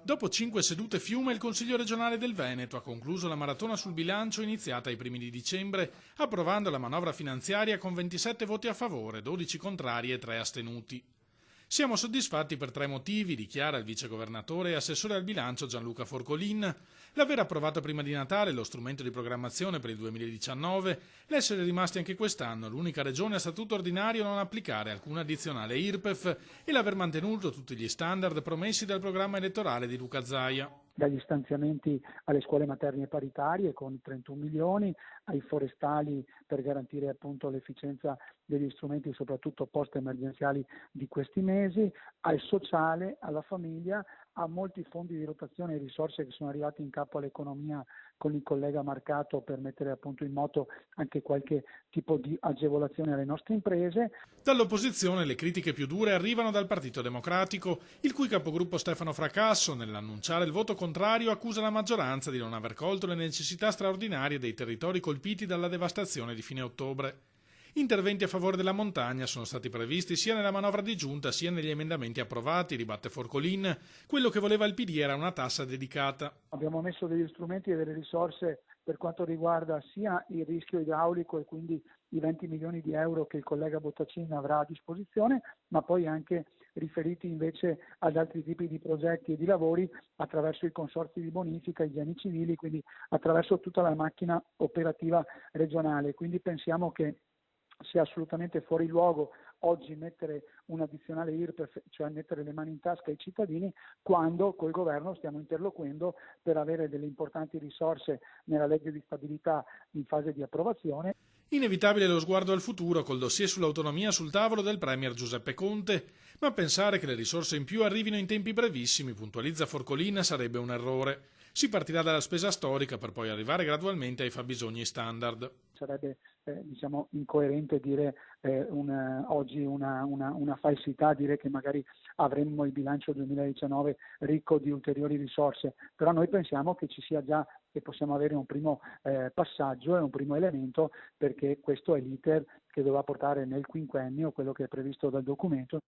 Dopo 5 sedute Fiume, il Consiglio regionale del Veneto ha concluso la maratona sul bilancio iniziata ai primi di dicembre, approvando la manovra finanziaria con 27 voti a favore, 12 contrari e 3 astenuti. Siamo soddisfatti per 3 motivi, dichiara il vicegovernatore e assessore al bilancio Gianluca Forcolin: l'aver approvato prima di Natale lo strumento di programmazione per il 2019, l'essere rimasti anche quest'anno l'unica regione a statuto ordinario a non applicare alcuna addizionale IRPEF e l'aver mantenuto tutti gli standard promessi dal programma elettorale di Luca Zaia. Dagli stanziamenti alle scuole materne e paritarie con 31 milioni, ai forestali per garantire appunto l'efficienza degli strumenti soprattutto post-emergenziali di questi mesi, al sociale, alla famiglia, a molti fondi di rotazione e risorse che sono arrivati in capo all'economia con il collega Marcato per mettere appunto in moto anche qualche tipo di agevolazione alle nostre imprese. Dall'opposizione le critiche più dure arrivano dal Partito Democratico, il cui capogruppo Stefano Fracasso, nell'annunciare il voto contrario, accusa la maggioranza di non aver colto le necessità straordinarie dei territori colpiti dalla devastazione di fine ottobre. Interventi a favore della montagna sono stati previsti sia nella manovra di giunta sia negli emendamenti approvati, ribatte Forcolin. Quello che voleva il PD era una tassa dedicata. Abbiamo messo degli strumenti e delle risorse per quanto riguarda sia il rischio idraulico e quindi i 20 milioni di euro che il collega Bottacin avrà a disposizione, ma poi anche riferiti invece ad altri tipi di progetti e di lavori attraverso i consorzi di bonifica, i piani civili, quindi attraverso tutta la macchina operativa regionale. Quindi pensiamo che sia assolutamente fuori luogo oggi mettere un addizionale IRPEF, cioè mettere le mani in tasca ai cittadini, quando col governo stiamo interloquendo per avere delle importanti risorse nella legge di stabilità in fase di approvazione. Inevitabile lo sguardo al futuro col dossier sull'autonomia sul tavolo del premier Giuseppe Conte, ma pensare che le risorse in più arrivino in tempi brevissimi, puntualizza Forcolin, sarebbe un errore. Si partirà dalla spesa storica per poi arrivare gradualmente ai fabbisogni standard. Sarebbe incoerente dire oggi una falsità, dire che magari avremmo il bilancio 2019 ricco di ulteriori risorse, però noi pensiamo che ci sia già e possiamo avere un primo passaggio e un primo elemento, perché questo è l'iter che dovrà portare nel quinquennio quello che è previsto dal documento.